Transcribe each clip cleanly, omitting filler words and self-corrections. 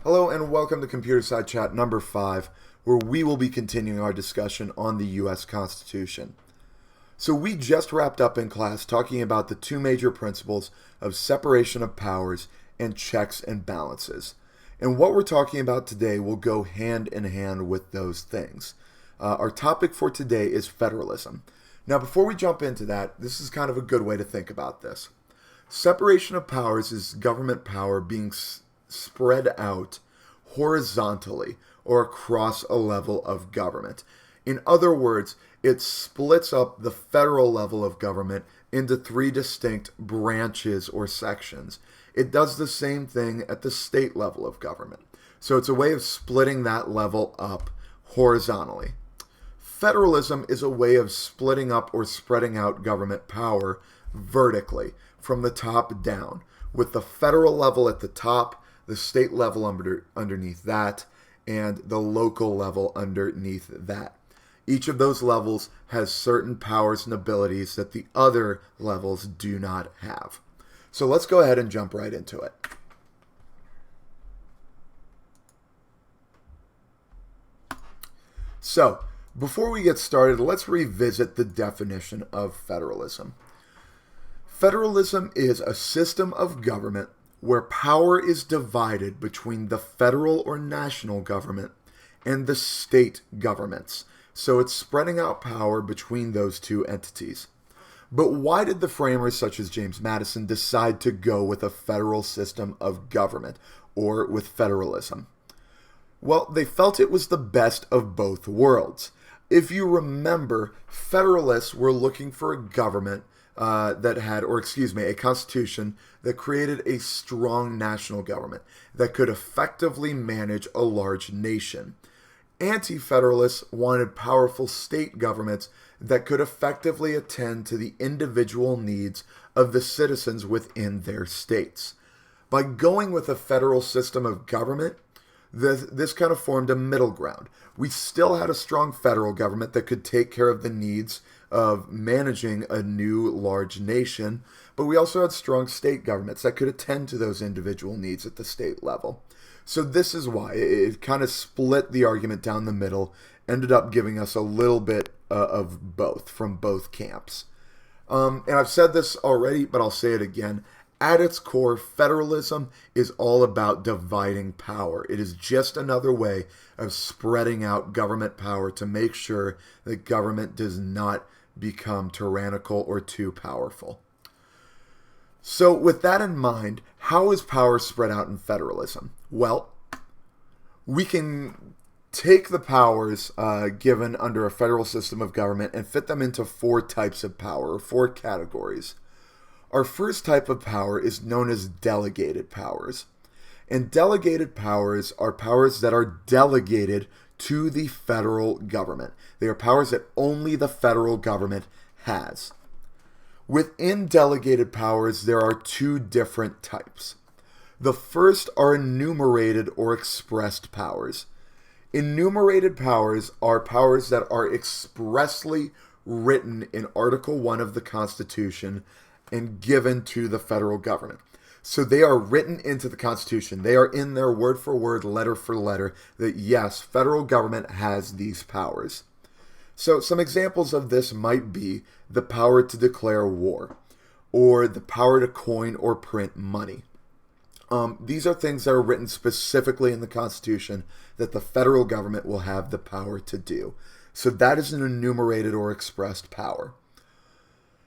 Hello and welcome to Computer Side Chat number 5, where we will be continuing our discussion on the U.S. Constitution. So we just wrapped up in class talking about the two major principles of separation of powers and checks and balances. And what we're talking about today will go hand in hand with those things. Our topic for today is federalism. Now, before we jump into that, this is kind of a good way to think about this. Separation of powers is government power being spread out horizontally or across a level of government. In other words, it splits up the federal level of government into three distinct branches or sections. It does the same thing at the state level of government. So it's a way of splitting that level up horizontally. Federalism is a way of splitting up or spreading out government power vertically from the top down, with the federal level at the top, the state level underneath that, and the local level underneath that. Each of those levels has certain powers and abilities that the other levels do not have. So let's go ahead and jump right into it. So, before we get started, let's revisit the definition of federalism. Federalism is a system of government where power is divided between the federal or national government and the state governments. So it's spreading out power between those two entities. But why did the framers, such as James Madison, decide to go with a federal system of government, or with federalism? Well, they felt it was the best of both worlds. If you remember, Federalists were looking for a government a constitution that created a strong national government that could effectively manage a large nation. Anti-Federalists wanted powerful state governments that could effectively attend to the individual needs of the citizens within their states. By going with a federal system of government, this kind of formed a middle ground. We still had a strong federal government that could take care of the needs of managing a new large nation, but we also had strong state governments that could attend to those individual needs at the state level. So this is why it kind of split the argument down the middle, ended up giving us a little bit of both from both camps. And I've said this already, but I'll say it again. At its core, federalism is all about dividing power. It is just another way of spreading out government power to make sure that government does not become tyrannical or too powerful. So with that in mind, how is power spread out in federalism? Well, we can take the powers given under a federal system of government and fit them into four types of power, or four categories. Our first type of power is known as delegated powers. And delegated powers are powers that are delegated to the federal government. They are powers that only the federal government has. Within delegated powers, there are two different types. The first are enumerated or expressed powers. Enumerated powers are powers that are expressly written in Article 1 of the Constitution and given to the federal government. So they are written into the Constitution. They are in there word for word, letter for letter, that yes, federal government has these powers. So some examples of this might be the power to declare war, or the power to coin or print money. These are things that are written specifically in the Constitution that the federal government will have the power to do. So that is an enumerated or expressed power.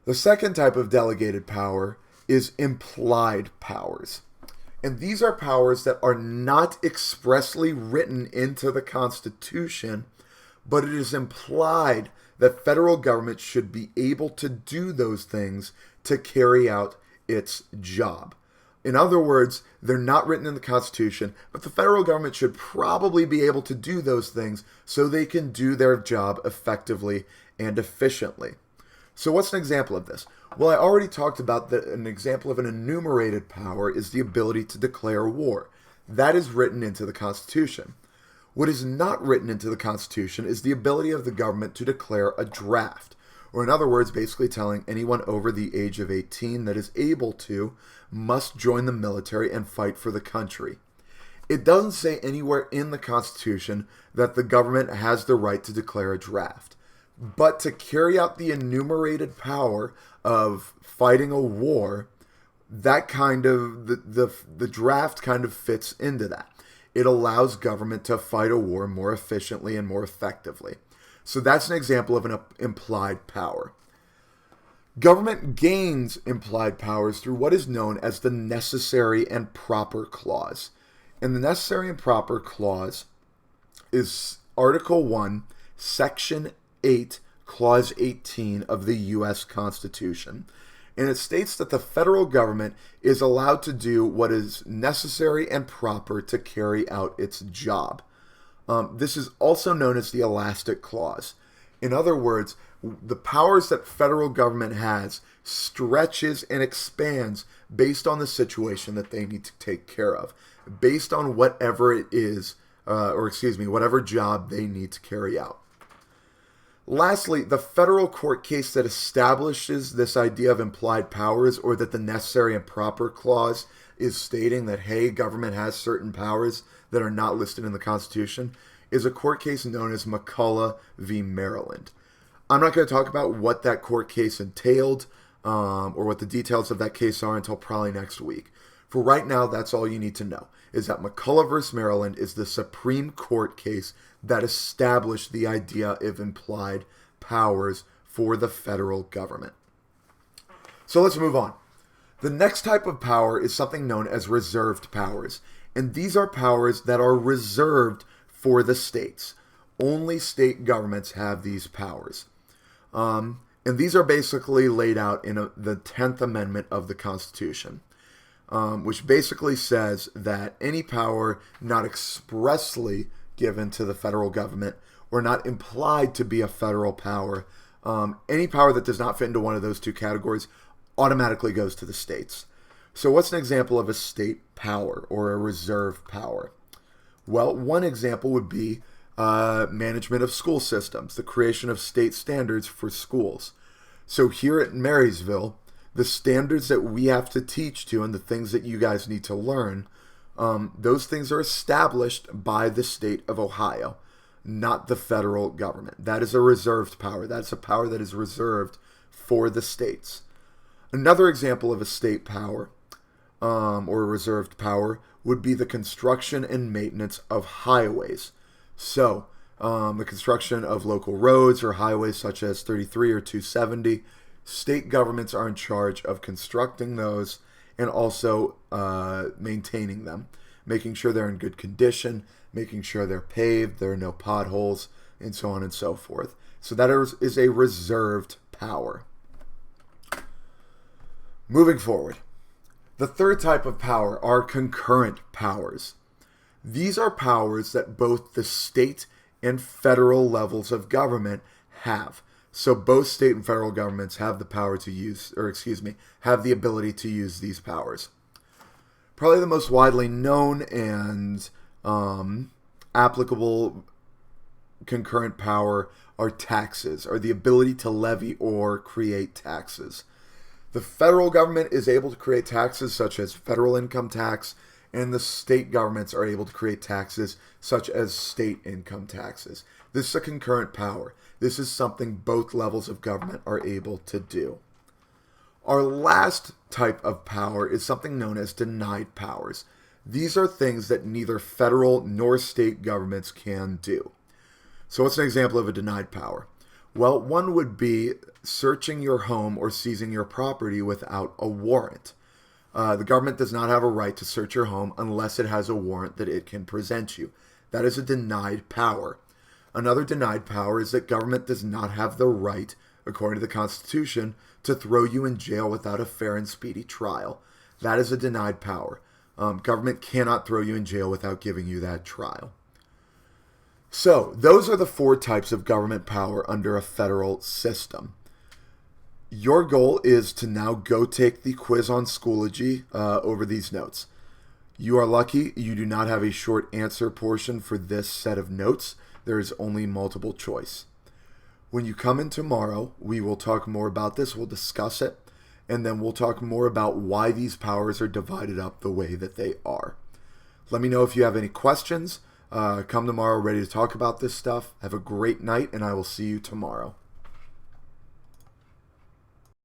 The second type of delegated power is implied powers. And these are powers that are not expressly written into the Constitution, but it is implied that federal government should be able to do those things to carry out its job. In other words, they're not written in the Constitution, but the federal government should probably be able to do those things so they can do their job effectively and efficiently. So what's an example of this? Well, I already talked about that an example of an enumerated power is the ability to declare war. That is written into the Constitution. What is not written into the Constitution is the ability of the government to declare a draft, or in other words, basically telling anyone over the age of 18 that is able to must join the military and fight for the country. It doesn't say anywhere in the Constitution that the government has the right to declare a draft. But to carry out the enumerated power of fighting a war, that kind of, the draft kind of fits into that. It allows government to fight a war more efficiently and more effectively. So that's an example of an implied power. Government gains implied powers through what is known as the necessary and proper clause. And the necessary and proper clause is Article 1, Section 8, Clause 18 of the U.S. Constitution. And it states that the federal government is allowed to do what is necessary and proper to carry out its job. This is also known as the elastic clause. In other words, the powers that federal government has stretches and expands based on the situation that they need to take care of, based on whatever it is, whatever job they need to carry out. Lastly, the federal court case that establishes this idea of implied powers, or that the necessary and proper clause is stating that, hey, government has certain powers that are not listed in the Constitution, is a court case known as McCulloch v. Maryland. I'm not going to talk about what that court case entailed or what the details of that case are until probably next week. For right now, that's all you need to know, is that McCulloch v. Maryland is the Supreme Court case that established the idea of implied powers for the federal government. So let's move on. The next type of power is something known as reserved powers. And these are powers that are reserved for the states. Only state governments have these powers. And these are basically laid out in the 10th Amendment of the Constitution, which basically says that any power not expressly given to the federal government or not implied to be a federal power, any power that does not fit into one of those two categories automatically goes to the states. So what's an example of a state power or a reserve power? Well, one example would be management of school systems, the creation of state standards for schools. So here at Marysville, the standards that we have to teach to and the things that you guys need to learn, those things are established by the state of Ohio, not the federal government. That is a reserved power. That's a power that is reserved for the states. Another example of a state power or a reserved power would be the construction and maintenance of highways. So the construction of local roads or highways such as 33 or 270, state governments are in charge of constructing those and also maintaining them, making sure they're in good condition, making sure they're paved, there are no potholes, and so on and so forth. So that is a reserved power. Moving forward, the third type of power are concurrent powers. These are powers that both the state and federal levels of government have. So both state and federal governments have the power to use, have the ability to use these powers. Probably the most widely known and applicable concurrent power are taxes, or the ability to levy or create taxes. The federal government is able to create taxes such as federal income tax, and the state governments are able to create taxes such as state income taxes. This is a concurrent power. This is something both levels of government are able to do. Our last type of power is something known as denied powers. These are things that neither federal nor state governments can do. So what's an example of a denied power? Well, one would be searching your home or seizing your property without a warrant. The government does not have a right to search your home unless it has a warrant that it can present you. That is a denied power. Another denied power is that government does not have the right, according to the Constitution, to throw you in jail without a fair and speedy trial. That is a denied power. Government cannot throw you in jail without giving you that trial. So, those are the four types of government power under a federal system. Your goal is to now go take the quiz on Schoology over these notes. You are lucky you do not have a short answer portion for this set of notes. There is only multiple choice. When you come in tomorrow, we will talk more about this. We'll discuss it, and then we'll talk more about why these powers are divided up the way that they are. Let me know if you have any questions. Come tomorrow ready to talk about this stuff. Have a great night, and I will see you tomorrow.